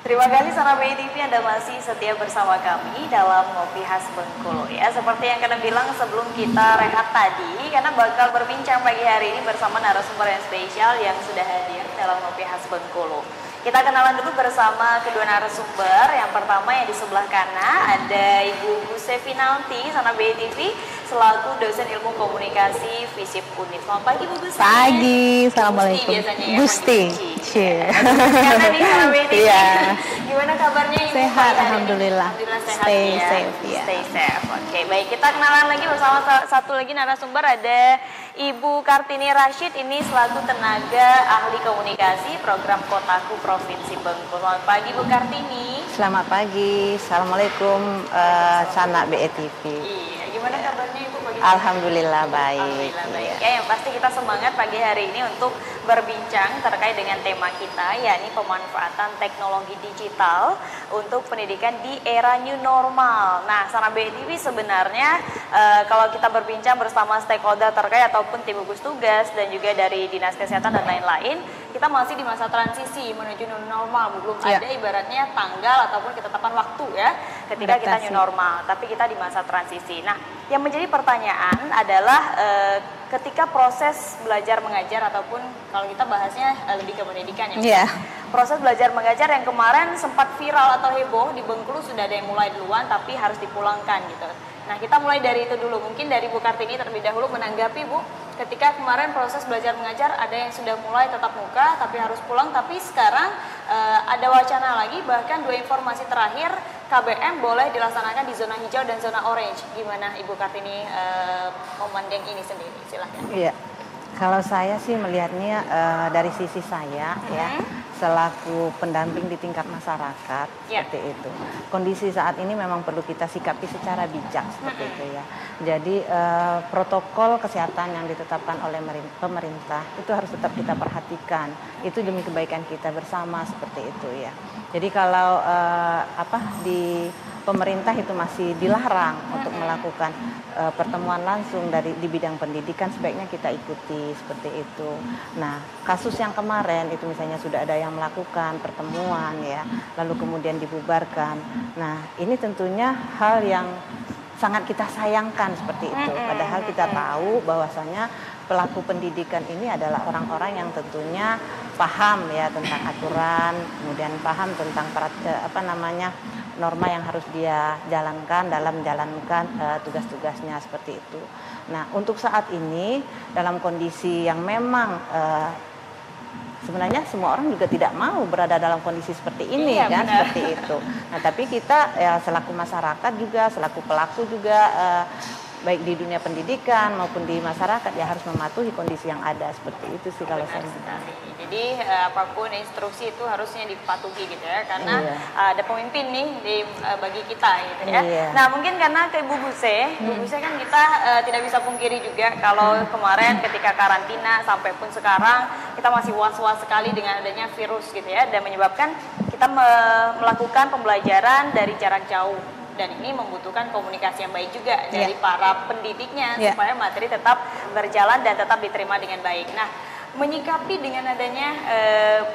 Terima kasih Sarah Bay TV, Anda masih setia bersama kami dalam Ngopi Khas Bengkulu ya. Seperti yang kena bilang sebelum kita rehat tadi, karena bakal berbincang pagi hari ini bersama narasumber yang spesial yang sudah hadir dalam Ngopi Khas Bengkulu. Kita kenalan dulu bersama kedua narasumber. Yang pertama yang di sebelah kanan ada Ibu Guse Finalti, Sarah Bay TV, selaku dosen ilmu komunikasi FISIP Unif. Selamat pagi Bu Gusti. Pagi, assalamualaikum. Gusti. Karena nih Sarah Bay TV. Gimana kabarnya Ibu? Sehat, alhamdulillah. Alhamdulillah sehat. Stay ya. safe ya. Stay safe. Oke, baik, kita kenalan lagi bersama satu lagi narasumber, ada Ibu Kartini Rashid, ini selaku tenaga ahli komunikasi program Kotaku Provinsi Bengkulu. Selamat pagi Bu Kartini. Selamat pagi, assalamualaikum Sanak BETV. Iya, gimana kabarnya Ibu pagi? Alhamdulillah baik. Alhamdulillah baik. Iya. Ya, yang pasti kita semangat pagi hari ini untuk berbincang terkait dengan tema kita, yakni pemanfaatan teknologi digital untuk pendidikan di era new normal. Nah, Sarana BTV sebenarnya kalau kita berbincang bersama stakeholder terkait ataupun tim gugus tugas dan juga dari dinas kesehatan dan lain-lain, kita masih di masa transisi menuju new normal. Belum ada ibaratnya tanggal ataupun ketetapan waktu ya ketika kita new normal, tapi kita di masa transisi. Nah, yang menjadi pertanyaan adalah ketika proses belajar mengajar ataupun kalau kita bahasnya lebih ke pendidikan ya. Proses belajar mengajar yang kemarin sempat viral atau heboh di Bengkulu, sudah ada yang mulai duluan tapi harus dipulangkan gitu. Nah, kita mulai dari itu dulu. Mungkin dari Bu Kartini terlebih dahulu menanggapi Bu, ketika kemarin proses belajar mengajar ada yang sudah mulai tatap muka tapi harus pulang, tapi sekarang ada wacana lagi, bahkan dua informasi terakhir KBM boleh dilaksanakan di zona hijau dan zona orange. Gimana Ibu Kartini memandang ini sendiri? Silahkan. Iya, kalau saya sih melihatnya dari sisi saya ya, selaku pendamping di tingkat masyarakat seperti itu. Kondisi saat ini memang perlu kita sikapi secara bijak seperti itu ya. Jadi protokol kesehatan yang ditetapkan oleh pemerintah itu harus tetap kita perhatikan. Itu demi kebaikan kita bersama seperti itu ya. Jadi kalau di pemerintah itu masih dilarang untuk melakukan pertemuan langsung di bidang pendidikan, sebaiknya kita ikuti seperti itu. Nah, kasus yang kemarin itu misalnya sudah ada yang melakukan pertemuan ya, lalu kemudian dibubarkan. Nah, ini tentunya hal yang sangat kita sayangkan seperti itu. Padahal kita tahu bahwasanya pelaku pendidikan ini adalah orang-orang yang tentunya paham ya tentang aturan, kemudian paham tentang norma yang harus dia jalankan dalam menjalankan tugas-tugasnya seperti itu. Nah, untuk saat ini dalam kondisi yang memang sebenarnya semua orang juga tidak mau berada dalam kondisi seperti ini kan, seperti itu. Nah, tapi kita ya selaku masyarakat juga, selaku pelaku juga baik di dunia pendidikan maupun di masyarakat ya harus mematuhi kondisi yang ada seperti itu sih kalau saya. Jadi apapun instruksi itu harusnya dipatuhi gitu ya, karena ada pemimpin nih bagi kita gitu ya. Nah, mungkin karena ke Ibu Guse kan kita tidak bisa pungkiri juga kalau kemarin ketika karantina sampai pun sekarang kita masih was-was sekali dengan adanya virus gitu ya, dan menyebabkan kita melakukan pembelajaran dari jarak jauh. Dan ini membutuhkan komunikasi yang baik juga dari para pendidiknya supaya materi tetap berjalan dan tetap diterima dengan baik. Nah, menyikapi dengan adanya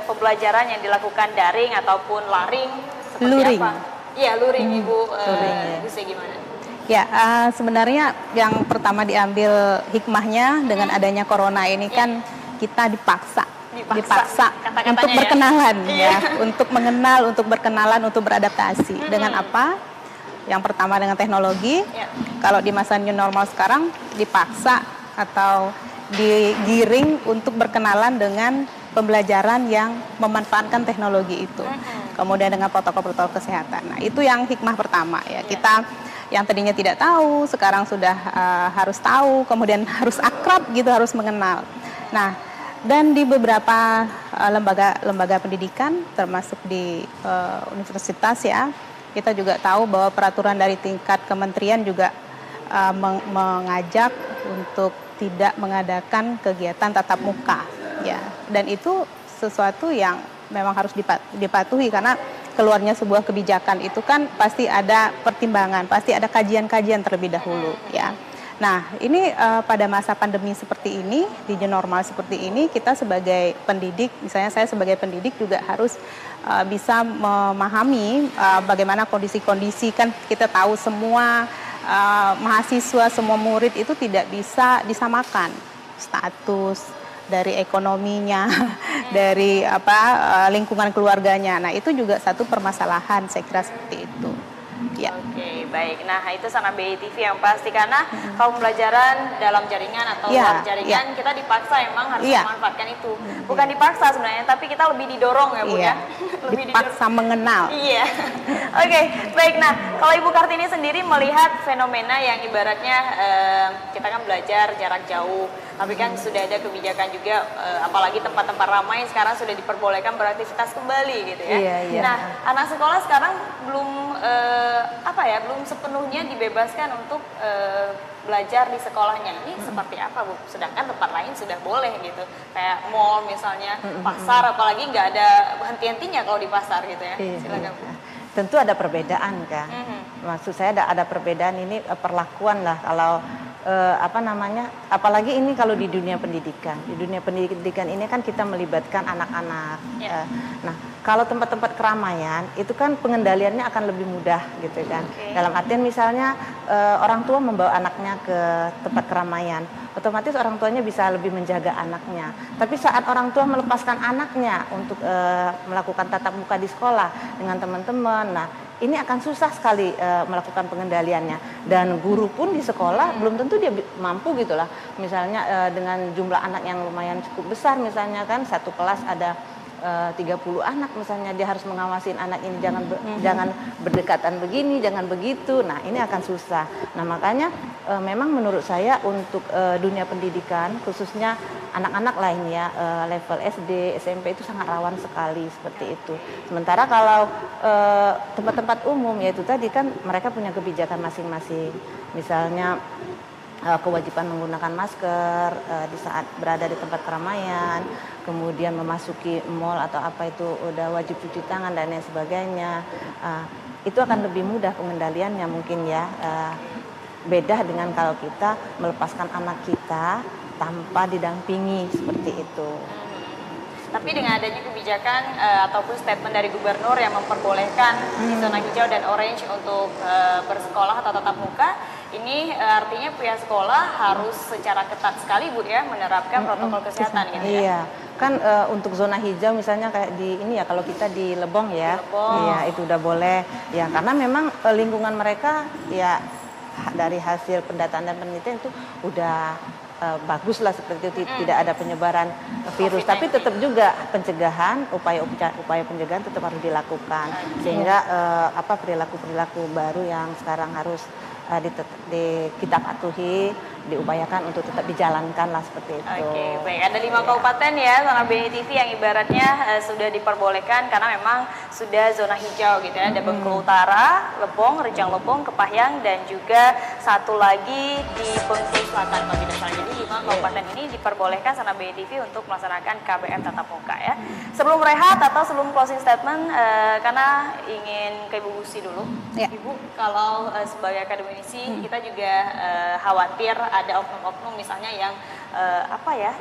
pembelajaran yang dilakukan daring ataupun laring seperti apa? Iya, luring Ibu Guse gimana? Ya, sebenarnya yang pertama diambil hikmahnya dengan adanya corona ini kan kita dipaksa untuk berkenalan untuk mengenal, untuk berkenalan, untuk beradaptasi. Dengan apa? Yang pertama dengan teknologi. Kalau di masa new normal sekarang dipaksa atau digiring untuk berkenalan dengan pembelajaran yang memanfaatkan teknologi itu. Kemudian dengan protokol-protokol kesehatan. Nah, itu yang hikmah pertama ya. Kita yang tadinya tidak tahu, sekarang sudah harus tahu, kemudian harus akrab gitu, harus mengenal. Nah, dan di beberapa lembaga pendidikan termasuk di universitas ya, kita juga tahu bahwa peraturan dari tingkat kementerian juga mengajak untuk tidak mengadakan kegiatan tatap muka ya, dan itu sesuatu yang memang harus dipatuhi karena keluarnya sebuah kebijakan itu kan pasti ada pertimbangan, pasti ada kajian-kajian terlebih dahulu ya. Nah, ini pada masa pandemi seperti ini, di new normal seperti ini, kita sebagai pendidik, misalnya saya sebagai pendidik juga harus bisa memahami bagaimana kondisi-kondisi, kan kita tahu semua mahasiswa, semua murid itu tidak bisa disamakan status dari ekonominya, dari lingkungan keluarganya. Nah, itu juga satu permasalahan, saya kira seperti itu. Ya. Oke, baik. Nah, itu sama BITV yang pasti, karena kalau pembelajaran dalam jaringan atau luar jaringan, kita dipaksa emang harus memanfaatkan itu. Bukan dipaksa sebenarnya, tapi kita lebih didorong ya, Bu ya. Lebih dipaksa mengenal. Iya. Oke, baik. Nah, kalau Ibu Kartini sendiri melihat fenomena yang ibaratnya kita kan belajar jarak jauh, tapi kan sudah ada kebijakan juga, apalagi tempat-tempat ramai sekarang sudah diperbolehkan beraktivitas kembali gitu ya. Nah, anak sekolah sekarang belum belum sepenuhnya dibebaskan untuk belajar di sekolahnya. Ini seperti apa, Bu? Sedangkan tempat lain sudah boleh gitu, kayak mall misalnya, pasar, apalagi nggak ada henti-hentinya kalau di pasar gitu ya. Silakan, Bu. Tentu ada perbedaan kan. Maksud saya ada perbedaan ini perlakuan lah kalau apalagi ini kalau di dunia pendidikan. Di dunia pendidikan ini kan kita melibatkan anak-anak. Nah, kalau tempat-tempat keramaian itu kan pengendaliannya akan lebih mudah gitu kan. Dalam artian misalnya orang tua membawa anaknya ke tempat keramaian, otomatis orang tuanya bisa lebih menjaga anaknya. Tapi saat orang tua melepaskan anaknya untuk melakukan tatap muka di sekolah dengan teman-teman, nah ini akan susah sekali melakukan pengendaliannya, dan guru pun di sekolah belum tentu dia mampu gitulah. Misalnya dengan jumlah anak yang lumayan cukup besar, misalnya kan satu kelas ada 30 anak misalnya, dia harus mengawasin anak ini jangan berdekatan begini, jangan begitu. Nah, ini akan susah. Nah, makanya memang menurut saya untuk dunia pendidikan khususnya anak-anak lainnya level SD, SMP itu sangat rawan sekali seperti itu. Sementara kalau tempat-tempat umum, yaitu tadi kan mereka punya kebijakan masing-masing. Misalnya kewajiban menggunakan masker di saat berada di tempat keramaian, kemudian memasuki mall atau apa itu udah wajib cuci tangan dan lain sebagainya. Itu akan lebih mudah pengendaliannya mungkin ya. Beda dengan kalau kita melepaskan anak kita tanpa didampingi seperti itu. Tapi dengan adanya kebijakan ataupun statement dari gubernur yang memperbolehkan di zona hijau dan orange untuk bersekolah atau tatap muka, ini artinya pihak sekolah harus secara ketat sekali, Bu ya, menerapkan protokol kesehatan gitu ya. Iya, kan untuk zona hijau misalnya kayak di ini ya, kalau kita di Lebong ya, iya itu udah boleh ya, karena memang lingkungan mereka ya dari hasil pendataan dan penelitian itu udah bagus lah seperti itu, tidak ada penyebaran virus. Tapi tetap juga pencegahan, upaya pencegahan tetap harus dilakukan, sehingga perilaku-perilaku baru yang sekarang harus kita patuhi, diupayakan untuk tetap dijalankan lah seperti itu. Oke, baik. Ada 5 kabupaten ya zona BITV yang ibaratnya sudah diperbolehkan karena memang sudah zona hijau gitu ya. Ada Bengkulu Utara, Lebong, Rejang Lebong, Kepahyang, dan juga satu lagi di Bengkulu Selatan kalau tidak salah. Jadi 5 kabupaten ini diperbolehkan zona BITV untuk melaksanakan KBM tatap muka ya. Sebelum rehat atau sebelum closing statement, karena ingin ke Ibu Gusi dulu. Ya. Ibu, kalau sebagai akademisi kita juga khawatir ada oknum-oknum misalnya yang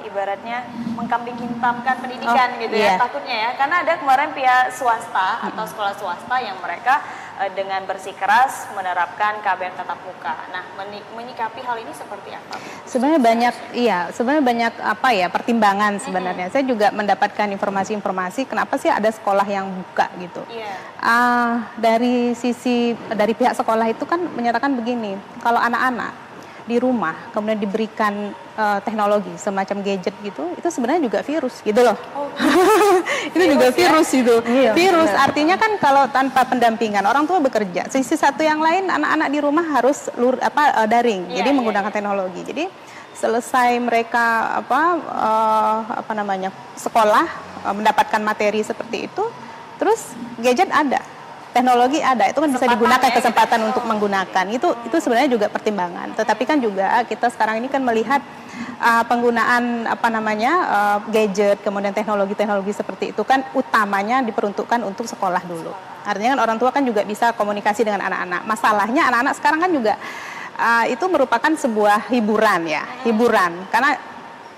ibaratnya mengkambing hitamkan pendidikan gitu ya, takutnya ya, karena ada kemarin pihak swasta atau sekolah swasta yang mereka dengan bersikeras menerapkan KBM tatap muka. Nah, menyikapi hal ini seperti apa? Sebenarnya banyak pertimbangan sebenarnya. Saya juga mendapatkan informasi-informasi kenapa sih ada sekolah yang buka gitu. Dari pihak sekolah itu kan menyatakan begini, kalau anak-anak di rumah kemudian diberikan teknologi semacam gadget gitu, itu sebenarnya juga virus gitu loh. Itu juga virus itu. Virus artinya kan kalau tanpa pendampingan orang tua bekerja, sisi satu yang lain anak-anak di rumah harus daring, jadi menggunakan teknologi. Jadi selesai mereka sekolah mendapatkan materi seperti itu, terus gadget ada, teknologi ada, itu kan bisa digunakan kesempatan untuk menggunakan. Itu sebenarnya juga pertimbangan. Tetapi kan juga kita sekarang ini kan melihat penggunaan gadget, kemudian teknologi seperti itu kan utamanya diperuntukkan untuk sekolah dulu. Artinya kan orang tua kan juga bisa komunikasi dengan anak-anak. Masalahnya anak-anak sekarang kan juga itu merupakan sebuah hiburan ya, hiburan. Karena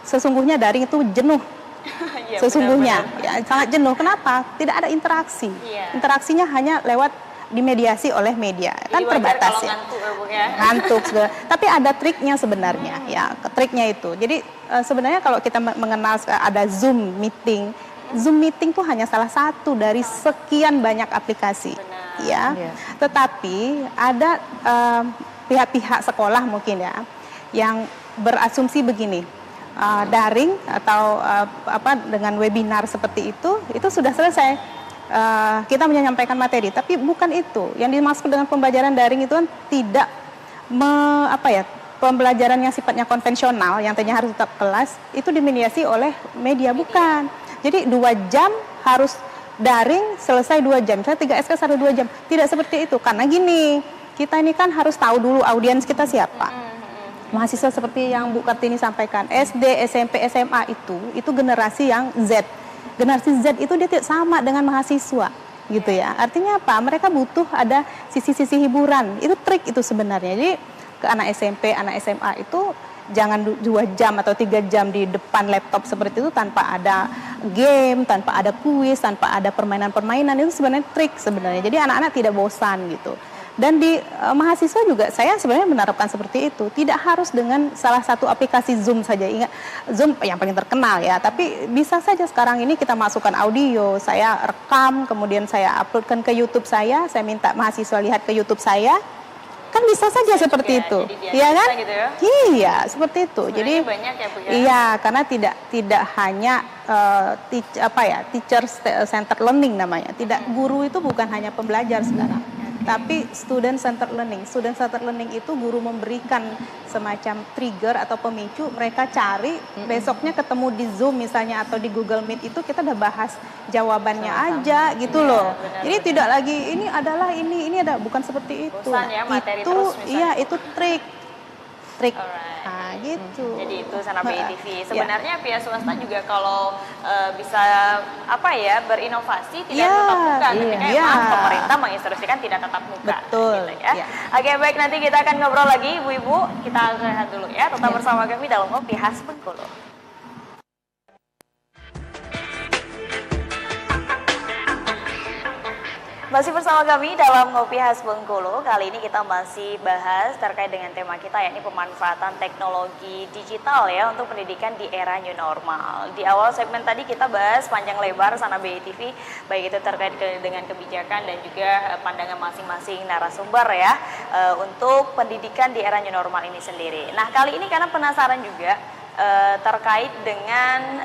sesungguhnya daring itu jenuh. Iya, Sesungguhnya benar-benar. ya, sangat jenuh. Kenapa? Tidak ada interaksi. Iya. Interaksinya hanya lewat dimediasi oleh media. Kan Jadi wajar terbatas kalau ya. ngantuk ya, Bu ya. Ngantuk segala. Tapi ada triknya sebenarnya ya, triknya itu. Jadi sebenarnya kalau kita mengenal ada Zoom meeting tuh hanya salah satu dari sekian banyak aplikasi. Benar. Ya. Iya. Tetapi ada pihak-pihak sekolah mungkin ya yang berasumsi begini, daring atau dengan webinar seperti itu sudah selesai. Kita menyampaikan materi, tapi bukan itu. Yang dimaksud dengan pembelajaran daring itu kan tidak pembelajaran yang sifatnya konvensional yang tadinya harus tetap kelas itu dimediasi oleh media, bukan. Jadi 2 jam harus daring, selesai 2 jam. Saya 3 SKS ada 2 jam. Tidak seperti itu. Karena gini, kita ini kan harus tahu dulu audiens kita siapa. Mahasiswa seperti yang Bu Kartini sampaikan, SD, SMP, SMA itu generasi yang Z. Generasi Z itu dia tidak sama dengan mahasiswa, gitu ya. Artinya apa? Mereka butuh ada sisi-sisi hiburan. Itu trik itu sebenarnya. Jadi ke anak SMP, anak SMA itu jangan 2 jam atau 3 jam di depan laptop seperti itu tanpa ada game, tanpa ada kuis, tanpa ada permainan-permainan. Itu sebenarnya trik sebenarnya. Jadi anak-anak tidak bosan gitu. Dan di mahasiswa juga saya sebenarnya menerapkan seperti itu. Tidak harus dengan salah satu aplikasi Zoom saja. Ingat, Zoom yang paling terkenal ya. Tapi bisa saja sekarang ini kita masukkan audio, saya rekam, kemudian saya uploadkan ke YouTube saya minta mahasiswa lihat ke YouTube saya. Kan bisa saja seperti itu. Iya kan? Gitu ya? Iya, seperti itu. Jadi banyak ya, Bu ya. Iya, karena tidak hanya teacher centered learning namanya. Tidak, guru itu bukan hanya pembelajar sekarang. Tapi student centered learning. Student centered learning itu guru memberikan semacam trigger atau pemicu, mereka cari, besoknya ketemu di Zoom misalnya atau di Google Meet itu kita udah bahas jawabannya aja gitu loh. Jadi tidak lagi ini adalah ini ada, bukan seperti itu. Bosan ya, materi itu terus misalnya. iya, itu trik. Alright. Nah, gitu. Jadi itu Sana BITV. Ya. Sebenarnya pihak swasta juga kalau bisa berinovasi tidak Ya, tetap muka. Ketika iya. emang pemerintah menginstruksikan tidak tetap muka. Betul, Gitu ya. ya. Oke, baik, nanti kita akan ngobrol lagi Ibu-ibu. Kita rehat dulu ya. Tetap Ya. bersama kami dalam Ngopi Khas Bengkulu. Masih bersama kami dalam Ngopi Khas Bengkulu. Kali ini kita masih bahas terkait dengan tema kita, yakni pemanfaatan teknologi digital ya untuk pendidikan di era new normal. Di awal segmen tadi kita bahas panjang lebar Sana BITV, baik itu terkait dengan kebijakan dan juga pandangan masing-masing narasumber ya untuk pendidikan di era new normal ini sendiri. Nah, kali ini karena penasaran juga terkait dengan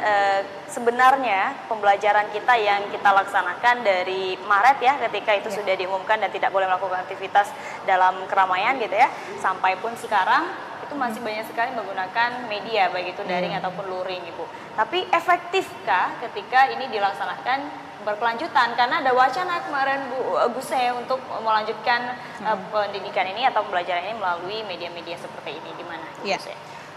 sebenarnya pembelajaran kita yang kita laksanakan dari Maret ya, ketika itu sudah diumumkan dan tidak boleh melakukan aktivitas dalam keramaian gitu ya, sampai pun sekarang itu masih banyak sekali menggunakan media baik itu daring ataupun luring Ibu. Tapi efektifkah ketika ini dilaksanakan berkelanjutan? Karena ada wacana kemarin Bu Guse untuk melanjutkan pendidikan ini atau pembelajaran ini melalui media-media seperti ini, gimana Bu Ya. Guse?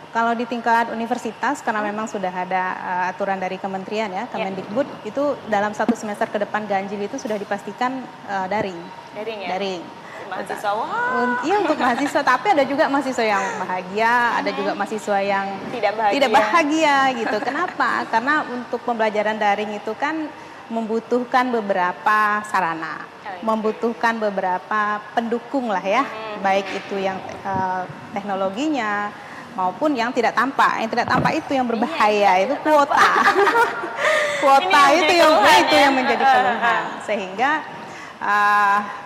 Kalau di tingkat universitas, karena memang sudah ada aturan dari kementerian ya, Kemendikbud, itu dalam 1 semester ke depan ganjil itu sudah dipastikan daring. Daring ya? Daring. Mahasiswa, wah. Iya, untuk mahasiswa, tapi ada juga mahasiswa yang bahagia, ada juga mahasiswa yang Tidak bahagia gitu. Kenapa? Karena untuk pembelajaran daring itu kan membutuhkan beberapa sarana, membutuhkan beberapa pendukung lah ya, baik itu yang teknologinya maupun yang tidak tampak. Yang tidak tampak itu yang berbahaya, itu kuota. Kuota itu yang menjadi keluhan. Sehingga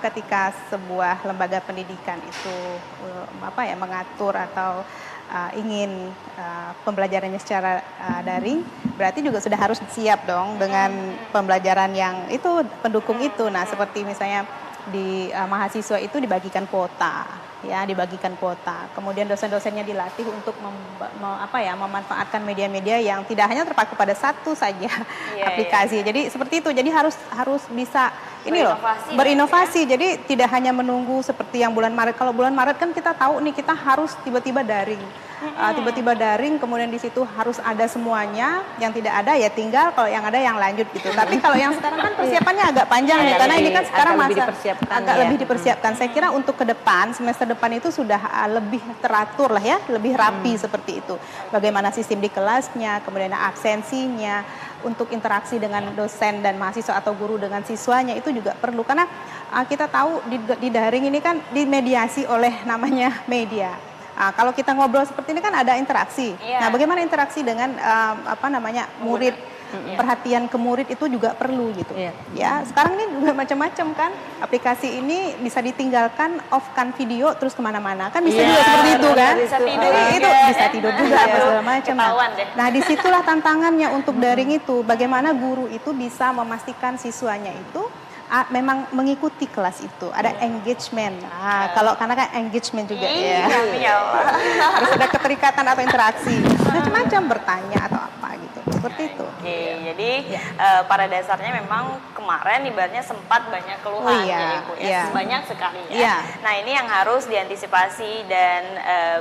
ketika sebuah lembaga pendidikan itu mengatur atau ingin pembelajarannya secara daring, berarti juga sudah harus siap dong dengan pembelajaran yang itu pendukung itu. Nah, seperti misalnya di mahasiswa itu dibagikan kuota, ya dibagikan kuota. Kemudian dosen-dosennya dilatih untuk memanfaatkan media-media yang tidak hanya terpaku pada satu saja aplikasi. Jadi seperti itu. Jadi harus bisa ini loh Berinovasi, berinovasi. Jadi tidak hanya menunggu seperti yang bulan Maret. Kalau bulan Maret kan kita tahu nih kita harus tiba-tiba daring. Tiba-tiba daring, kemudian di situ harus ada semuanya, yang tidak ada ya tinggal, kalau yang ada yang lanjut gitu. Tapi kalau yang sekarang kan persiapannya agak panjang ya, karena ini kan sekarang agak lebih masa dipersiapkan agak ya. lebih dipersiapkan. Saya kira untuk ke depan, semester depan itu sudah lebih teratur lah ya, lebih rapi seperti itu. Bagaimana sistem di kelasnya, kemudian absensinya, untuk interaksi dengan dosen dan mahasiswa atau guru dengan siswanya itu juga perlu. Karena kita tahu di daring ini kan dimediasi oleh namanya media. Kalau kita ngobrol seperti ini kan ada interaksi. Nah, bagaimana interaksi dengan murid, perhatian ke murid itu juga perlu gitu. Ya, sekarang ini juga macam-macam kan. Aplikasi ini bisa ditinggalkan, off-kan video terus kemana-mana. Kan bisa juga seperti itu kan. Bisa tidur itu bisa tidur juga apa segala macam. Nah, disitulah tantangannya untuk daring itu. Bagaimana guru itu bisa memastikan siswanya itu memang mengikuti kelas itu, ada engagement. Kalau karena kan engagement juga ya. Harus ada keterikatan atau interaksi, macam-macam bertanya atau apa gitu, seperti itu. Jadi pada dasarnya memang kemarin ibaratnya sempat banyak keluhan ya Ibu ya, banyak sekali ya. Nah ini yang harus diantisipasi dan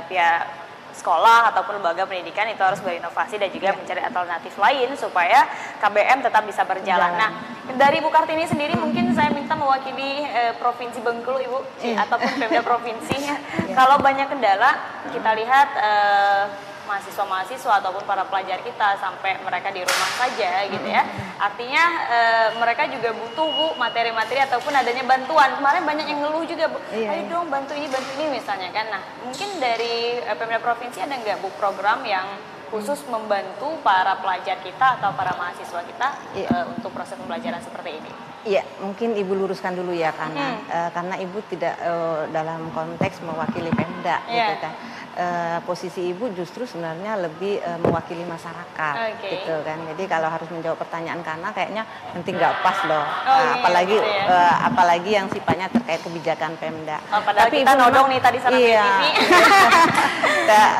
pihak sekolah ataupun lembaga pendidikan itu harus berinovasi dan juga mencari alternatif lain supaya KBM tetap bisa berjalan. Nah, dari Bu Kartini sendiri mungkin saya minta mewakili Provinsi Bengkulu Ibu ataupun Pemda provinsi. Kalau banyak kendala kita lihat mahasiswa-mahasiswa ataupun para pelajar kita sampai mereka di rumah saja gitu ya. Artinya mereka juga butuh Bu materi-materi ataupun adanya bantuan. Kemarin banyak yang ngeluh juga Bu, ayo dong bantu ini misalnya kan. Nah mungkin dari Pemda Provinsi ada nggak Bu program yang khusus membantu para pelajar kita atau para mahasiswa kita untuk proses pembelajaran seperti ini? Iya, mungkin Ibu luruskan dulu ya karena Ibu tidak dalam konteks mewakili Pemda gitu kan. Posisi Ibu justru sebenarnya lebih mewakili masyarakat gitu kan. Jadi kalau harus menjawab pertanyaan karena kayaknya nanti nggak pas loh. Apalagi yang sifatnya terkait kebijakan Pemda. Padahal tapi kita nodong nih tadi sana TV.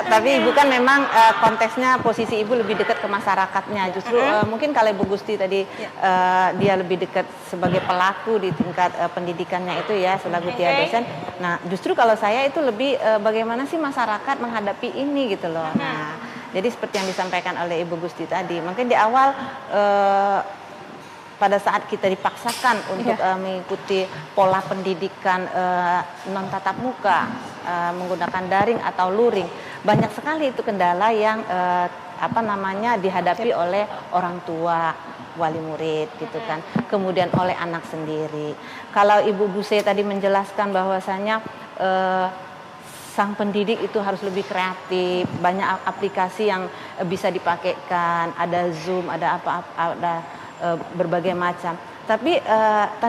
Tapi Ibu kan memang konteksnya posisi Ibu lebih dekat ke masyarakatnya. Justru mungkin kalau Ibu Gusti tadi dia lebih dekat sebagai pelaku di tingkat pendidikannya itu ya selaku dia dosen. Nah, justru kalau saya itu lebih bagaimana sih masyarakat menghadapi ini gitu loh. Nah, jadi seperti yang disampaikan oleh Ibu Gusti tadi, mungkin di awal pada saat kita dipaksakan untuk mengikuti pola pendidikan non tatap muka menggunakan daring atau luring, banyak sekali itu kendala yang dihadapi oleh orang tua, wali murid gitu kan, kemudian oleh anak sendiri. Kalau Ibu Buse tadi menjelaskan bahwasanya sang pendidik itu harus lebih kreatif, banyak aplikasi yang bisa dipakaikan, ada Zoom, ada berbagai macam. Tapi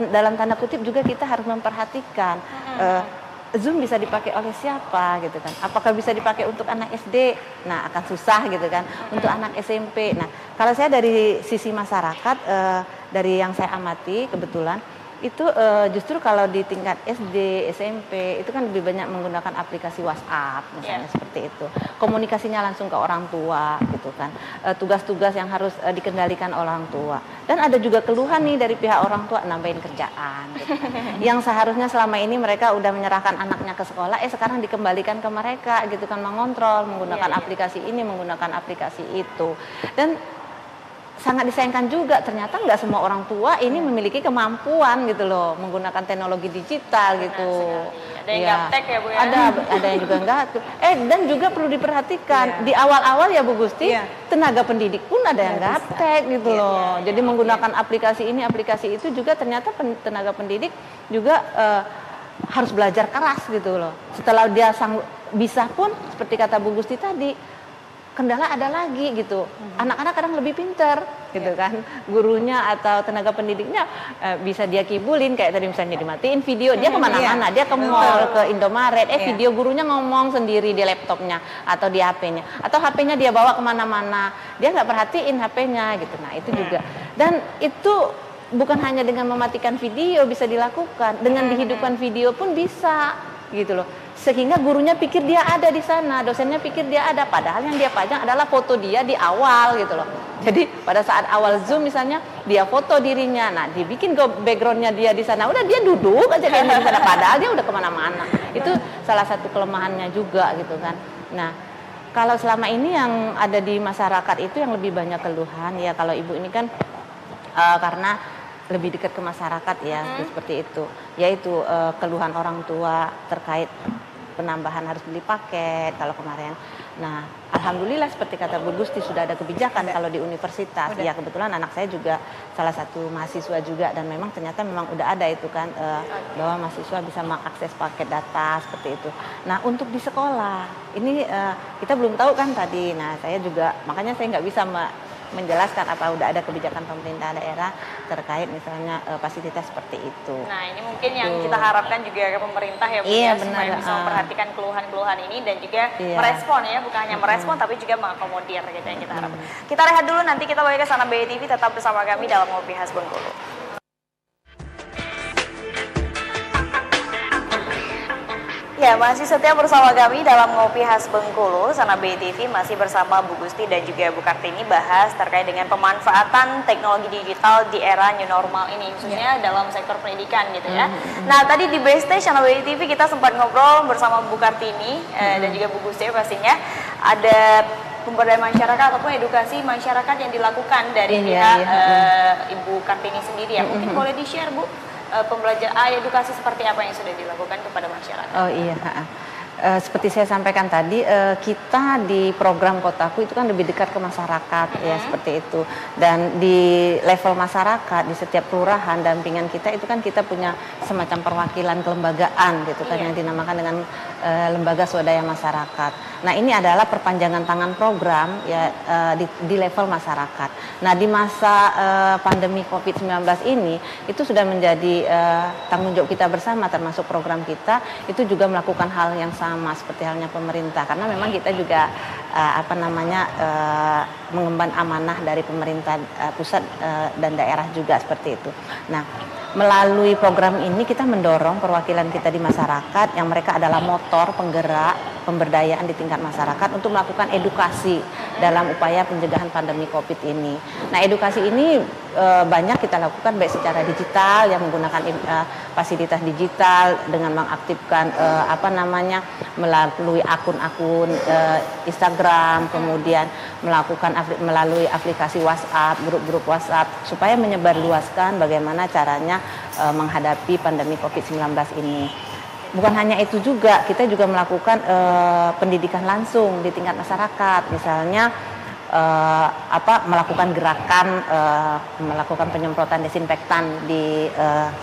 dalam tanda kutip juga kita harus memperhatikan Zoom bisa dipakai oleh siapa gitu kan. Apakah bisa dipakai untuk anak SD? Nah, akan susah gitu kan. Untuk anak SMP. Nah, kalau saya dari sisi masyarakat, dari yang saya amati kebetulan itu justru kalau di tingkat SD, SMP itu kan lebih banyak menggunakan aplikasi WhatsApp misalnya seperti itu. Komunikasinya langsung ke orang tua gitu kan. Tugas-tugas yang harus dikendalikan orang tua. Dan ada juga keluhan nih dari pihak orang tua nambahin kerjaan gitu kan. Yang seharusnya selama ini mereka udah menyerahkan anaknya ke sekolah, sekarang dikembalikan ke mereka gitu kan, mengontrol menggunakan aplikasi ini, menggunakan aplikasi itu. Dan sangat disayangkan juga ternyata nggak semua orang tua ini memiliki kemampuan gitu loh menggunakan teknologi digital gitu. Ada yang gaptek ya Bu ya? Ada yang juga enggak. Dan juga perlu diperhatikan di awal-awal ya Bu Gusti, tenaga pendidik pun ada yang gaptek gitu loh. Jadi menggunakan aplikasi ini, aplikasi itu juga ternyata tenaga pendidik juga harus belajar keras gitu loh. Setelah dia bisa pun seperti kata Bu Gusti tadi, kendala ada lagi gitu. Anak-anak kadang lebih pinter gitu kan. Gurunya atau tenaga pendidiknya bisa dia kibulin kayak tadi misalnya dimatiin video, dia kemana-mana, dia ke mall, ke Indomaret, video gurunya ngomong sendiri di laptopnya atau di HP-nya. Atau HP-nya dia bawa kemana-mana, dia nggak perhatiin HP-nya gitu. Nah itu juga. Dan itu bukan hanya dengan mematikan video bisa dilakukan, dengan dihidupkan video pun bisa gitu loh. Sehingga gurunya pikir dia ada di sana, dosennya pikir dia ada, padahal yang dia pajang adalah foto dia di awal gitu loh. Jadi pada saat awal Zoom misalnya dia foto dirinya, nah dibikin backgroundnya dia di sana, udah dia duduk aja kayaknya di sana, padahal dia udah kemana-mana. Itu salah satu kelemahannya juga gitu kan. Nah kalau selama ini yang ada di masyarakat itu yang lebih banyak keluhan ya, kalau ibu ini kan karena lebih dekat ke masyarakat ya, seperti itu, yaitu keluhan orang tua terkait penambahan harus beli paket kalau kemarin. Nah, alhamdulillah seperti kata Bu Gusti sudah ada kebijakan kalau di universitas. Ya kebetulan anak saya juga salah satu mahasiswa juga, dan memang ternyata memang udah ada itu kan bahwa mahasiswa bisa mengakses paket data seperti itu. Nah, untuk di sekolah ini kita belum tahu kan tadi. Nah, saya juga makanya saya nggak bisa menjelaskan apa udah ada kebijakan pemerintah daerah terkait misalnya fasilitas seperti itu. Nah ini mungkin yang kita harapkan juga ke pemerintah ya Bu, iya, ya, supaya bisa memperhatikan keluhan-keluhan ini dan juga iya. merespon ya, bukan hanya merespon tapi juga mengakomodir gitu yang kita harapkan. Kita rehat dulu, nanti kita balik ke sana BTV, tetap bersama kami dalam Ngopi Khas Bengkulu. Ya, masih setia bersama kami dalam Ngopi Khas Bengkulu. Sana BTV masih bersama Bu Gusti dan juga Bu Kartini bahas terkait dengan pemanfaatan teknologi digital di era new normal ini, khususnya dalam sektor pendidikan gitu ya. Nah, tadi di backstage Sana BTV kita sempat ngobrol bersama Bu Kartini dan juga Bu Gusti pastinya ada pemberdayaan masyarakat ataupun edukasi masyarakat yang dilakukan dari pihak Ibu Kartini sendiri ya. Mungkin boleh di-share Bu, pembelajaran edukasi seperti apa yang sudah dilakukan kepada masyarakat? Oh iya, seperti saya sampaikan tadi, kita di program Kotaku itu kan lebih dekat ke masyarakat ya, seperti itu. Dan di level masyarakat di setiap kelurahan dampingan kita itu kan kita punya semacam perwakilan kelembagaan gitu kan, yang dinamakan dengan lembaga swadaya masyarakat. Nah ini adalah perpanjangan tangan program ya di level masyarakat. Nah di masa pandemi COVID-19 ini itu sudah menjadi tanggung jawab kita bersama, termasuk program kita itu juga melakukan hal yang sama seperti halnya pemerintah, karena memang kita juga mengemban amanah dari pemerintah pusat dan daerah juga seperti itu. Nah melalui program ini kita mendorong perwakilan kita di masyarakat yang mereka adalah motor penggerak pemberdayaan di tingkat masyarakat untuk melakukan edukasi dalam upaya pencegahan pandemi COVID ini. Nah, edukasi ini banyak kita lakukan baik secara digital yang menggunakan fasilitas digital dengan mengaktifkan melalui akun-akun Instagram, kemudian melalui aplikasi WhatsApp, grup-grup WhatsApp supaya menyebarluaskan bagaimana caranya menghadapi pandemi COVID-19 ini. Bukan hanya itu juga, kita juga melakukan pendidikan langsung di tingkat masyarakat, misalnya melakukan gerakan melakukan penyemprotan desinfektan di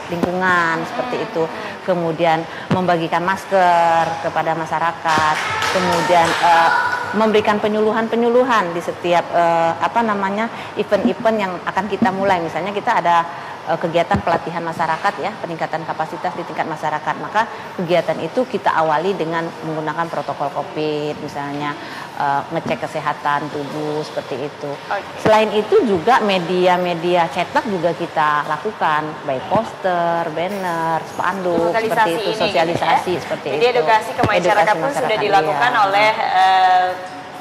lingkungan seperti itu, kemudian membagikan masker kepada masyarakat, kemudian memberikan penyuluhan-penyuluhan di setiap event-event yang akan kita mulai. Misalnya kita ada kegiatan pelatihan masyarakat ya, peningkatan kapasitas di tingkat masyarakat, maka kegiatan itu kita awali dengan menggunakan protokol COVID, misalnya ngecek kesehatan tubuh seperti itu. Selain itu juga media-media cetak juga kita lakukan, baik poster, banner, spanduk seperti itu, sosialisasi seperti itu. Jadi edukasi ke masyarakat pun sudah dilakukan oleh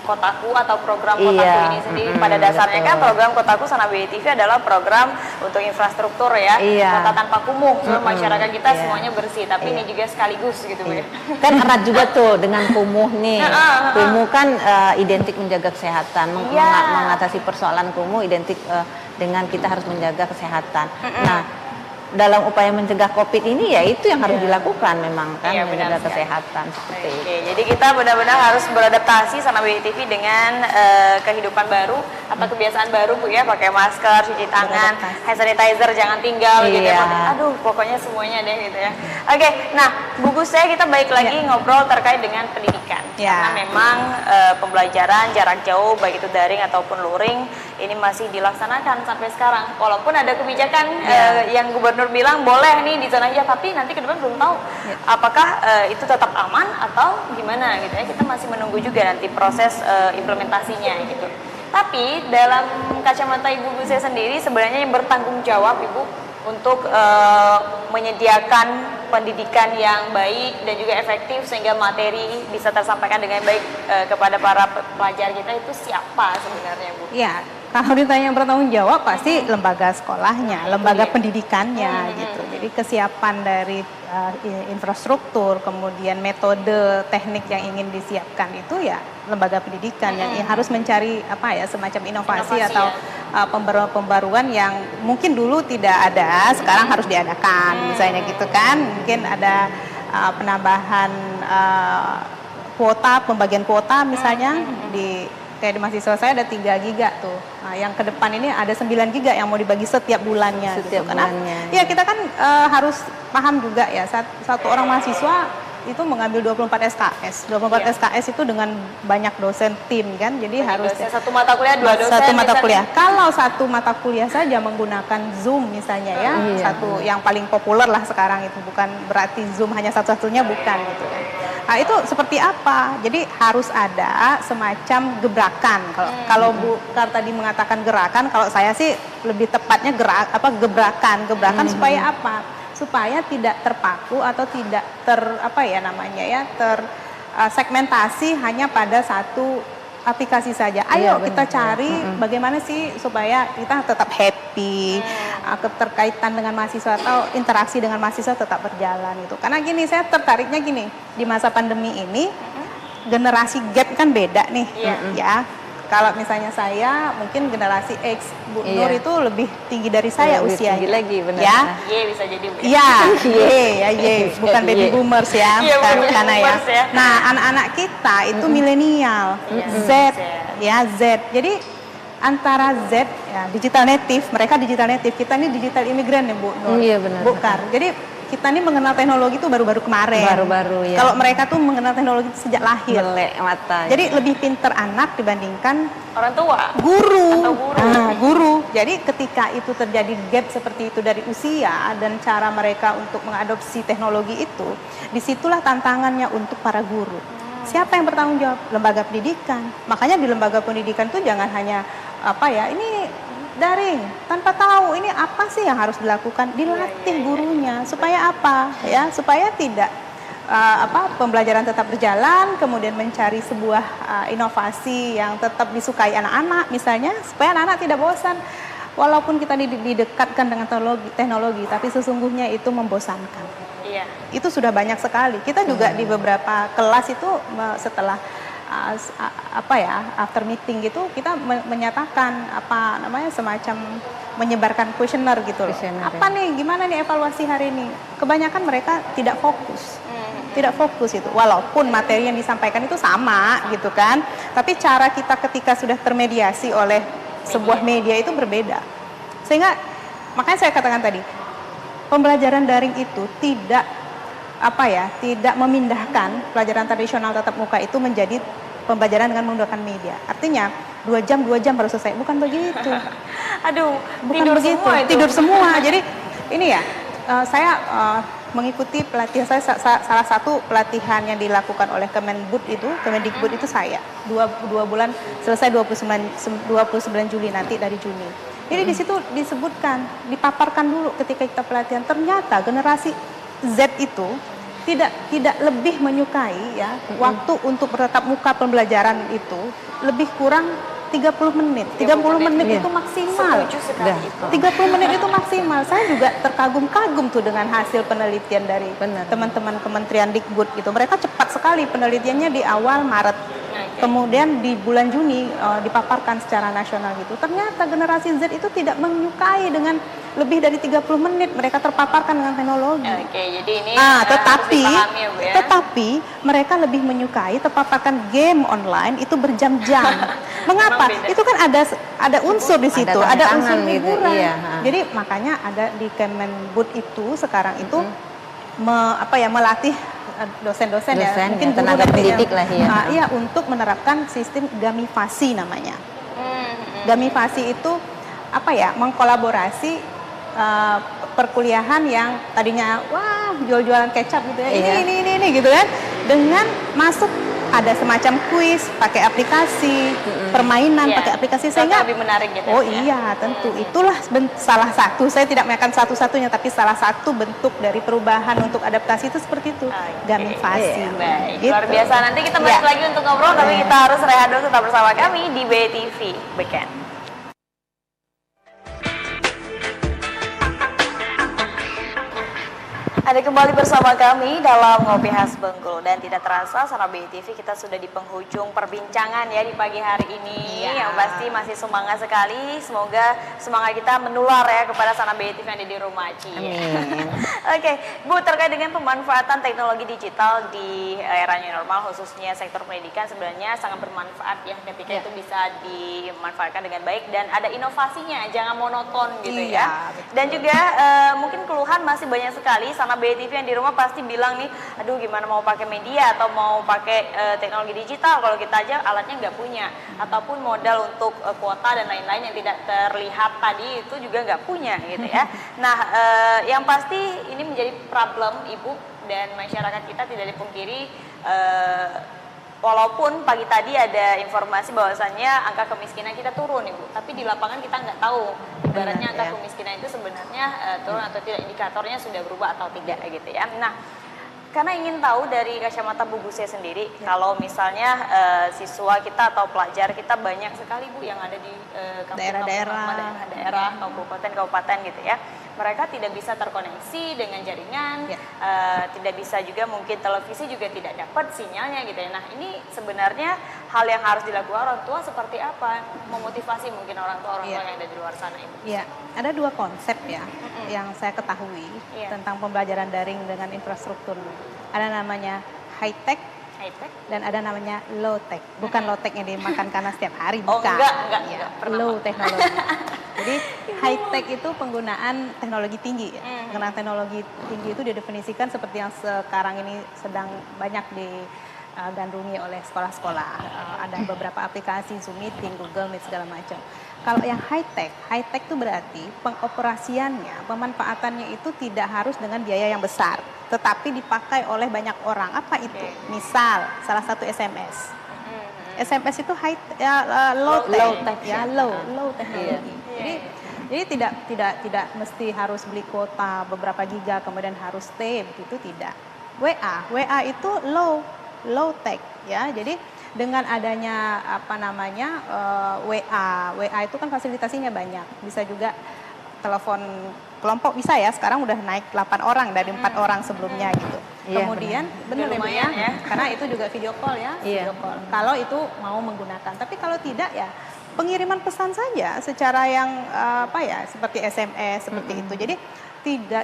Kotaku atau program Kotaku ini sendiri. Pada dasarnya kan program Kotaku Sana BTV adalah program untuk infrastruktur ya, kota tanpa kumuh, seluruh masyarakat kita semuanya bersih. Tapi ini juga sekaligus gitu Bu. Kan erat juga tuh dengan kumuh nih. Kumuh kan identik menjaga kesehatan, mengatasi persoalan kumuh identik dengan kita harus menjaga kesehatan. Nah dalam upaya mencegah COVID ini ya itu yang harus dilakukan memang kan, menjaga kesehatan seperti itu. Jadi kita benar-benar harus beradaptasi Sana BTV dengan kehidupan baru atau kebiasaan baru Bu ya, pakai masker, cuci tangan, hand sanitizer jangan tinggal gitu ya. Aduh pokoknya semuanya deh gitu ya. Oke, nah Bu Gus, kita balik lagi ngobrol terkait dengan pendidikan. Karena memang pembelajaran jarak jauh baik itu daring ataupun luring ini masih dilaksanakan sampai sekarang. Walaupun ada kebijakan yang Gubernur bilang boleh nih di sana aja, tapi nanti ke depan belum tahu apakah itu tetap aman atau gimana gitu ya. Kita masih menunggu juga nanti proses implementasinya gitu. Tapi dalam kacamata Ibu Gus sendiri sebenarnya yang bertanggung jawab Ibu untuk menyediakan pendidikan yang baik dan juga efektif sehingga materi bisa tersampaikan dengan baik kepada para pelajar kita itu siapa sebenarnya Bu? Ya, Kalau ditanya yang bertanggung jawab pasti lembaga sekolahnya, lembaga pendidikannya gitu. Jadi kesiapan dari infrastruktur, kemudian metode, teknik yang ingin disiapkan itu ya lembaga pendidikan yang harus mencari apa ya semacam inovasi atau pembaruan yang mungkin dulu tidak ada, sekarang harus diadakan, misalnya gitu kan. Mungkin ada penambahan kuota, pembagian kuota misalnya kayak di mahasiswa saya ada 3 giga tuh. Nah, yang ke depan ini ada 9 giga yang mau dibagi setiap bulannya. Setiap gitu. bulannya. Ya kita kan harus paham juga ya, satu orang mahasiswa itu mengambil 24 SKS. 24 SKS itu dengan banyak dosen tim kan. Jadi harus satu mata kuliah 2 dosen. Satu mata kuliah. Kalau satu mata kuliah saja menggunakan Zoom misalnya ya, satu yang paling populer lah sekarang itu, bukan berarti Zoom hanya satu-satunya, bukan gitu kan. Nah, itu seperti apa? Jadi harus ada semacam gebrakan. Kalau Bu Kar tadi mengatakan gerakan, kalau saya sih lebih tepatnya gebrakan supaya apa? Supaya tidak terpaku atau tidak segmentasi hanya pada satu aplikasi saja. Ayo kita cari bagaimana sih supaya kita tetap happy, keterkaitan dengan mahasiswa atau interaksi dengan mahasiswa tetap berjalan gitu. Karena gini, saya tertariknya gini, di masa pandemi ini generasi gap kan beda nih, ya. Kalau misalnya saya mungkin generasi X, Bu Nur itu lebih tinggi dari saya usianya. Tinggi lagi, benar. Ya. Bisa jadi. Bukan baby boomers ya, karena ya. Ya. Nah, anak-anak kita itu milenial, Z. Jadi antara Z ya digital native, mereka digital native, kita ini digital imigran ya Bu Nur. Iya benar. Bukan. Jadi kita ini mengenal teknologi itu baru-baru kemarin. Baru-baru ya. Kalau mereka tuh mengenal teknologi itu sejak lahir. Melek mata. Jadi lebih pinter anak dibandingkan orang tua. Guru. Atau guru. Guru. Jadi ketika itu terjadi gap seperti itu dari usia dan cara mereka untuk mengadopsi teknologi itu, disitulah tantangannya untuk para guru. Siapa yang bertanggung jawab? Lembaga pendidikan. Makanya di lembaga pendidikan itu jangan hanya ini daring, tanpa tahu ini apa sih yang harus dilakukan, dilatih gurunya supaya apa ya, supaya tidak pembelajaran tetap berjalan, kemudian mencari sebuah inovasi yang tetap disukai anak-anak misalnya, supaya anak-anak tidak bosan. Walaupun kita didekatkan dengan teknologi, tapi sesungguhnya itu membosankan. Iya. Itu sudah banyak sekali. Kita juga di beberapa kelas itu setelah after meeting gitu kita menyatakan semacam menyebarkan kuesioner gitu loh. Nih gimana nih evaluasi hari ini? Kebanyakan mereka tidak fokus. Tidak fokus itu. Walaupun materi yang disampaikan itu sama gitu kan. Tapi cara kita ketika sudah termediasi oleh sebuah media itu berbeda. Sehingga makanya saya katakan tadi, pembelajaran daring itu tidak memindahkan pelajaran tradisional tatap muka itu menjadi pembelajaran dengan menggunakan media. Artinya 2 jam baru selesai. Bukan begitu. Aduh, bukan tidur begitu. Semua itu. Tidur semua. Jadi ini ya, saya mengikuti pelatihan saya, salah satu pelatihan yang dilakukan oleh Kemendikbud itu saya. 2 bulan selesai 29 Juli nanti dari Juni. Jadi di situ disebutkan, dipaparkan dulu ketika kita pelatihan, ternyata generasi Z itu tidak lebih menyukai ya waktu untuk bertatap muka pembelajaran itu lebih kurang 30 menit. 30 menit itu maksimal. Setuju sekali itu. 30 menit itu maksimal. Saya juga terkagum-kagum tuh dengan hasil penelitian dari teman-teman Kementerian Dikbud gitu. Mereka cepat sekali penelitiannya di awal Maret. Kemudian di bulan Juni dipaparkan secara nasional gitu. Ternyata generasi Z itu tidak menyukai dengan lebih dari 30 menit mereka terpaparkan dengan teknologi. Oke, jadi ini tetapi harus dipahami ya, Bu, ya. tetapi mereka lebih menyukai terpaparkan game online itu berjam-jam. Mengapa? Itu kan ada unsur di situ, ada unsur hiburan. Iya. Jadi makanya ada di Kemendikbud itu sekarang itu melatih dosen-dosen ya, mungkin tenaga pendidik lah ya. Iya, untuk menerapkan sistem gamifasi namanya. Gamifasi itu mengkolaborasi perkuliahan yang tadinya jual-jualan kecap gitu ya, ini gitu kan, dengan masuk ada semacam kuis pakai aplikasi, permainan pakai aplikasi, sehingga lebih menarik gitu. Iya, tentu itulah salah satu, saya tidak mengatakan satu-satunya, tapi salah satu bentuk dari perubahan untuk adaptasi itu seperti itu, gamifasi. Baik, gitu. luar biasa. Nanti kita balik lagi untuk ngobrol, tapi kita harus rehat dulu, tetap bersama kami di BTV Weekend. Ada kembali bersama kami dalam Ngopi Khas Bengkulu dan tidak terasa Sana BI TV kita sudah di penghujung perbincangan ya di pagi hari ini. Yang pasti masih semangat sekali. Semoga semangat kita menular ya kepada Sana BI TV yang ada di rumah Ci. Oke, Bu, terkait dengan pemanfaatan teknologi digital di era new normal khususnya sektor pendidikan sebenarnya sangat bermanfaat ya ketika itu bisa dimanfaatkan dengan baik dan ada inovasinya, jangan monoton gitu ya. Betul. Dan juga mungkin keluhan masih banyak sekali. Sana BI TV yang di rumah pasti bilang nih, aduh gimana mau pakai media atau mau pakai teknologi digital kalau kita aja alatnya nggak punya, ataupun modal untuk kuota dan lain-lain yang tidak terlihat tadi itu juga nggak punya gitu ya. Nah, yang pasti ini menjadi problem Ibu dan masyarakat kita tidak dipungkiri. Walaupun pagi tadi ada informasi bahwasannya angka kemiskinan kita turun Ibu, tapi di lapangan kita nggak tahu ibaratnya angka kemiskinan itu sebenarnya turun atau tidak, indikatornya sudah berubah atau tidak gitu ya. Nah, karena ingin tahu dari kacamata Bu Guse sendiri, kalau misalnya siswa kita atau pelajar kita banyak sekali Bu yang ada di daerah, kabupaten gitu ya. Mereka tidak bisa terkoneksi dengan jaringan, tidak bisa juga mungkin televisi juga tidak dapat sinyalnya gitu ya. Nah, ini sebenarnya hal yang harus dilakukan orang tua seperti apa? Memotivasi mungkin orang tua yang ada di luar sana Ibu. Iya, ada dua konsep ya yang saya ketahui tentang pembelajaran daring dengan infrastruktur. Ada namanya high tech dan ada namanya low tech. Bukan low tech yang dimakan karena setiap hari, bukan. Enggak low teknologi. Jadi high tech itu penggunaan teknologi tinggi ya. Penggunaan teknologi tinggi itu didefinisikan seperti yang sekarang ini sedang banyak digandrungi oleh sekolah-sekolah. Ada beberapa aplikasi, Zoom Meeting, Google Meet, segala macam. Kalau yang high tech itu berarti pengoperasiannya, pemanfaatannya itu tidak harus dengan biaya yang besar, tetapi dipakai oleh banyak orang. Apa itu? Misal, salah satu SMS. SMS itu low teknologi. Jadi tidak mesti harus beli kuota beberapa giga kemudian harus stay, begitu tidak. WA itu low tech ya. Jadi dengan adanya WA itu kan fasilitasinya banyak. Bisa juga telepon kelompok bisa ya, sekarang udah naik 8 orang dari 4 orang sebelumnya gitu. Kemudian benar ya, karena itu juga video call ya, video call. Kalau itu mau menggunakan, tapi kalau tidak ya pengiriman pesan saja secara yang seperti SMS seperti itu. Jadi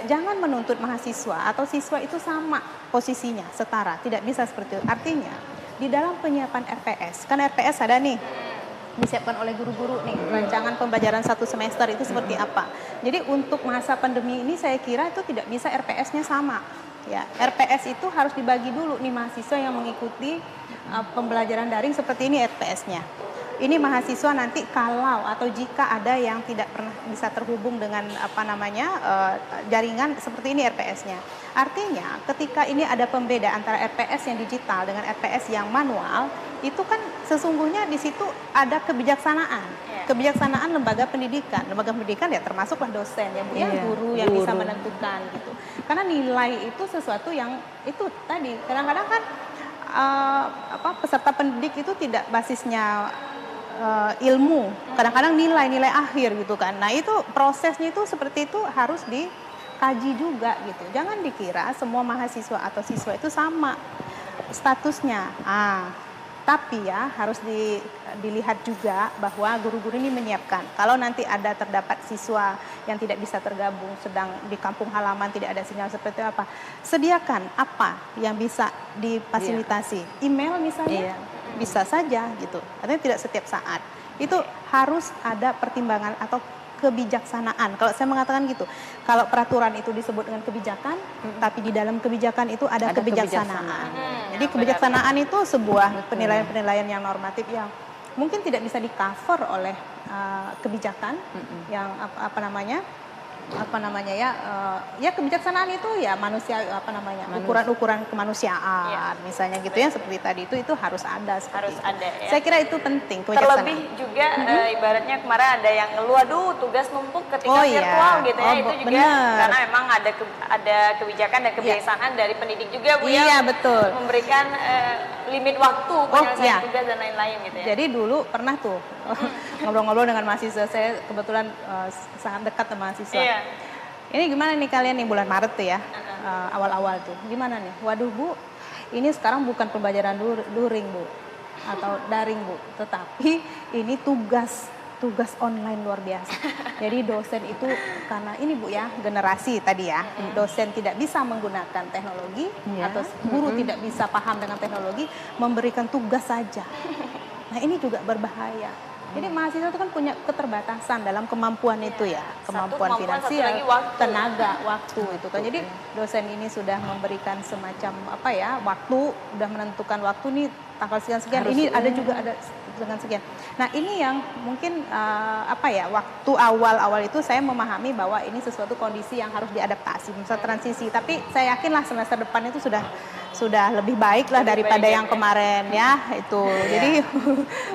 jangan menuntut mahasiswa atau siswa itu sama posisinya, setara, tidak bisa seperti itu. Artinya di dalam penyiapan RPS, kan RPS ada nih disiapkan oleh guru-guru nih rancangan pembelajaran 1 semester itu seperti apa. Jadi untuk masa pandemi ini saya kira itu tidak bisa RPS-nya sama. Ya, RPS itu harus dibagi dulu nih mahasiswa yang mengikuti pembelajaran daring seperti ini RPS-nya. Ini mahasiswa nanti kalau atau jika ada yang tidak pernah bisa terhubung dengan jaringan seperti ini RPS-nya. Artinya ketika ini ada pembeda antara RPS yang digital dengan RPS yang manual, itu kan sesungguhnya di situ ada kebijaksanaan. Kebijaksanaan lembaga pendidikan. Lembaga pendidikan ya termasuklah dosen ya, guru yang bisa menentukan gitu. Karena nilai itu sesuatu yang itu tadi kadang-kadang kan peserta pendidik itu tidak basisnya ilmu, kadang-kadang nilai akhir gitu kan. Nah itu prosesnya itu seperti itu harus dikaji juga gitu. Jangan dikira semua mahasiswa atau siswa itu sama statusnya. Tapi ya harus dilihat juga bahwa guru-guru ini menyiapkan. Kalau nanti terdapat siswa yang tidak bisa tergabung, sedang di kampung halaman tidak ada sinyal seperti apa, sediakan apa yang bisa difasilitasi. Email misalnya. Bisa saja gitu, artinya tidak setiap saat. Itu harus ada pertimbangan atau kebijaksanaan. Kalau saya mengatakan gitu, kalau peraturan itu disebut dengan kebijakan, tapi di dalam kebijakan itu ada kebijaksanaan. Jadi kebijaksanaan itu sebuah penilaian-penilaian yang normatif yang mungkin tidak bisa di-cover oleh kebijakan yang kebijaksanaan itu ya manusia ukuran kemanusiaan misalnya gitu ya seperti tadi itu harus ada ya. Saya kira itu penting terlebih juga ibaratnya kemarin ada yang ngeluh aduh tugas numpuk ketika virtual gitu ya itu juga karena memang ada kebijakan dan kebijaksanaan dari pendidik juga Bu betul memberikan limit waktu penyelesaian tugas dan lain-lain gitu ya. Jadi dulu pernah tuh ngobrol-ngobrol dengan mahasiswa saya kebetulan sangat dekat sama mahasiswa. Ini gimana nih kalian nih bulan Maret tuh ya, awal-awal tuh, gimana nih? Waduh Bu, ini sekarang bukan pembelajaran luring Bu, atau daring Bu, tetapi ini tugas online luar biasa. Jadi dosen itu karena ini Bu ya, generasi tadi ya, dosen tidak bisa menggunakan teknologi atau guru tidak bisa paham dengan teknologi, memberikan tugas saja. Nah ini juga berbahaya. Jadi mahasiswa itu kan punya keterbatasan dalam kemampuan itu ya, kemampuan finansial, tenaga, waktu itu kan. Jadi dosen ini sudah memberikan semacam apa ya, waktu, sudah menentukan waktu nih tanggal sekian-sekian, ini ada juga ada dengan sekian. Nah ini yang mungkin apa ya, waktu awal-awal itu saya memahami bahwa ini sesuatu kondisi yang harus diadaptasi, misalnya transisi. Tapi saya yakinlah semester depan itu sudah lebih baik lah daripada yang kemarin ya itu. Jadi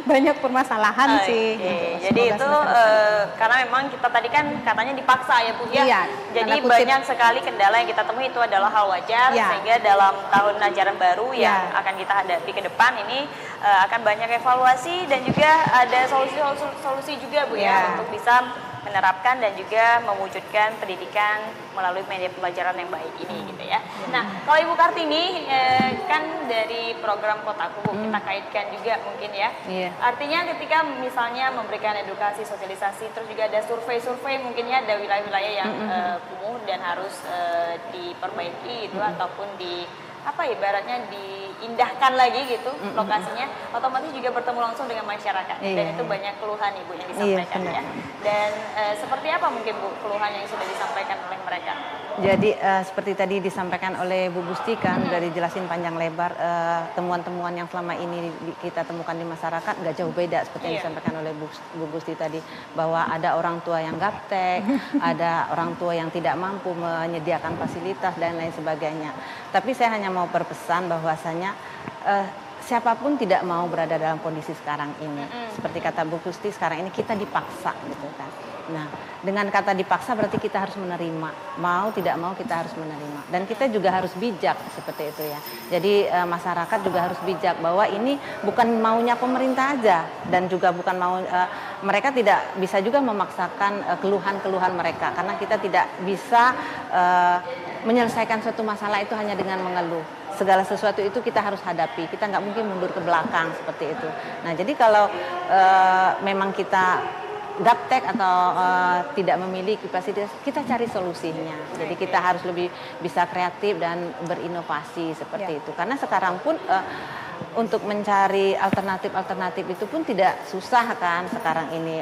banyak permasalahan sih. Gitu. Jadi itu karena memang kita tadi kan katanya dipaksa ya Bu ya. Iya, jadi banyak sekali kendala yang kita temui, itu adalah hal wajar sehingga dalam tahun ajaran baru yang akan kita hadapi ke depan ini akan banyak evaluasi dan juga ada solusi juga Bu ya untuk bisa menerapkan dan juga mewujudkan pendidikan melalui media pembelajaran yang baik ini gitu ya. Nah, kalau Ibu Kartini kan dari program Kotaku Bu, kita kaitkan juga mungkin ya. Artinya ketika misalnya memberikan edukasi, sosialisasi, terus juga ada survei-survei mungkin ya, ada wilayah-wilayah yang kumuh dan harus diperbaiki itu ataupun di apa ibaratnya diindahkan lagi gitu lokasinya, otomatis juga bertemu langsung dengan masyarakat dan itu banyak keluhan Ibu yang disampaikan ya. Dan seperti apa mungkin Bu keluhan yang sudah disampaikan oleh mereka? Jadi seperti tadi disampaikan oleh Bu Gusti kan, dari jelasin panjang lebar temuan-temuan yang selama ini kita temukan di masyarakat nggak jauh beda seperti yang disampaikan oleh Bu Gusti tadi, bahwa ada orang tua yang gaptek, ada orang tua yang tidak mampu menyediakan fasilitas dan lain sebagainya. Tapi saya hanya mau berpesan bahwasanya siapapun tidak mau berada dalam kondisi sekarang ini. Seperti kata Bu Gusti, sekarang ini kita dipaksa gitu kan. Nah, dengan kata dipaksa berarti kita harus menerima. Mau tidak mau kita harus menerima. Dan kita juga harus bijak seperti itu ya. Jadi masyarakat juga harus bijak bahwa ini bukan maunya pemerintah aja, dan juga bukan mau mereka tidak bisa juga memaksakan keluhan-keluhan mereka, karena kita tidak bisa menyelesaikan suatu masalah itu hanya dengan mengeluh. Segala sesuatu itu kita harus hadapi, kita nggak mungkin mundur ke belakang seperti itu. Nah jadi kalau memang kita gaptek atau tidak memiliki fasilitas, kita cari solusinya. Jadi kita harus lebih bisa kreatif dan berinovasi seperti itu. Karena sekarang pun untuk mencari alternatif itu pun tidak susah kan. Sekarang ini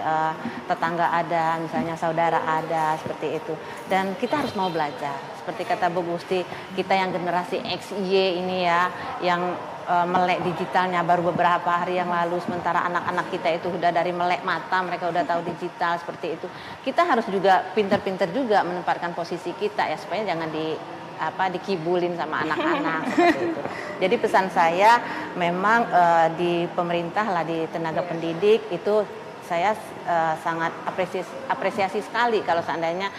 tetangga ada, misalnya saudara ada, seperti itu. Dan kita harus mau belajar. Seperti kata Bu Gusti, kita yang generasi XY ini ya, yang melek digitalnya baru beberapa hari yang lalu, sementara anak-anak kita itu udah dari melek mata, mereka udah tahu digital seperti itu. Kita harus juga pinter-pinter juga menempatkan posisi kita ya, supaya jangan dikibulin sama anak-anak seperti itu. Jadi pesan saya memang di pemerintah lah, di tenaga pendidik itu saya sangat apresiasi sekali kalau seandainya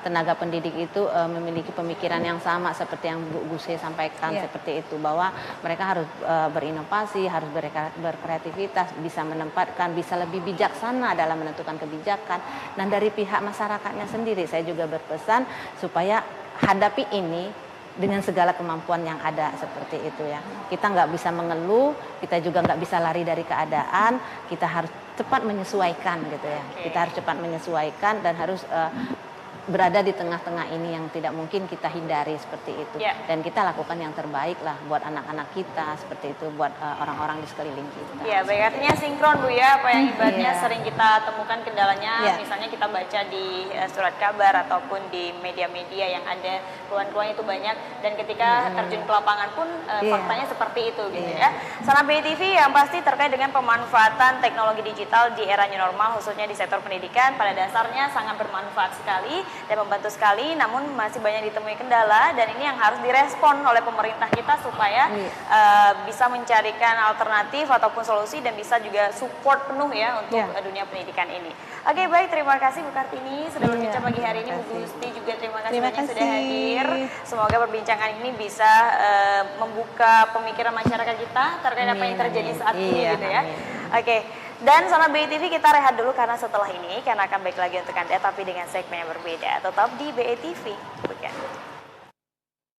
tenaga pendidik itu memiliki pemikiran yang sama seperti yang Bu Gusti sampaikan seperti itu, bahwa mereka harus berinovasi, harus berkreativitas, bisa menempatkan, bisa lebih bijaksana dalam menentukan kebijakan. Dan dari pihak masyarakatnya sendiri saya juga berpesan supaya hadapi ini dengan segala kemampuan yang ada seperti itu ya. Kita nggak bisa mengeluh, kita juga nggak bisa lari dari keadaan, kita harus cepat menyesuaikan gitu ya. Kita harus cepat menyesuaikan dan harus berada di tengah-tengah ini yang tidak mungkin kita hindari seperti itu. Dan kita lakukan yang terbaik lah buat anak-anak kita seperti itu, buat orang-orang di sekeliling kita. Ya, baik, artinya sinkron Bu ya, apa yang ibaratnya sering kita temukan kendalanya, misalnya kita baca di surat kabar ataupun di media-media yang ada keluhan-keluhan itu banyak, dan ketika terjun ke lapangan pun faktanya seperti itu gitu ya. Salam BTV yang pasti terkait dengan pemanfaatan teknologi digital di era new normal, khususnya di sektor pendidikan, pada dasarnya sangat bermanfaat sekali dan membantu sekali, namun masih banyak ditemui kendala, dan ini yang harus direspon oleh pemerintah kita supaya bisa mencarikan alternatif ataupun solusi dan bisa juga support penuh ya untuk dunia pendidikan ini. Oke, baik, terima kasih Bu Kartini sudah berbincang pagi hari ini. Bu Gusti juga terima kasih banyak sudah hadir. Semoga perbincangan ini bisa membuka pemikiran masyarakat kita terkait apa yang terjadi saat ini gitu ya. Oke. Dan sama BI TV kita rehat dulu karena setelah ini karena akan baik lagi untuk Anda tapi dengan segmen yang berbeda. Tetap di BI TV. Bukan.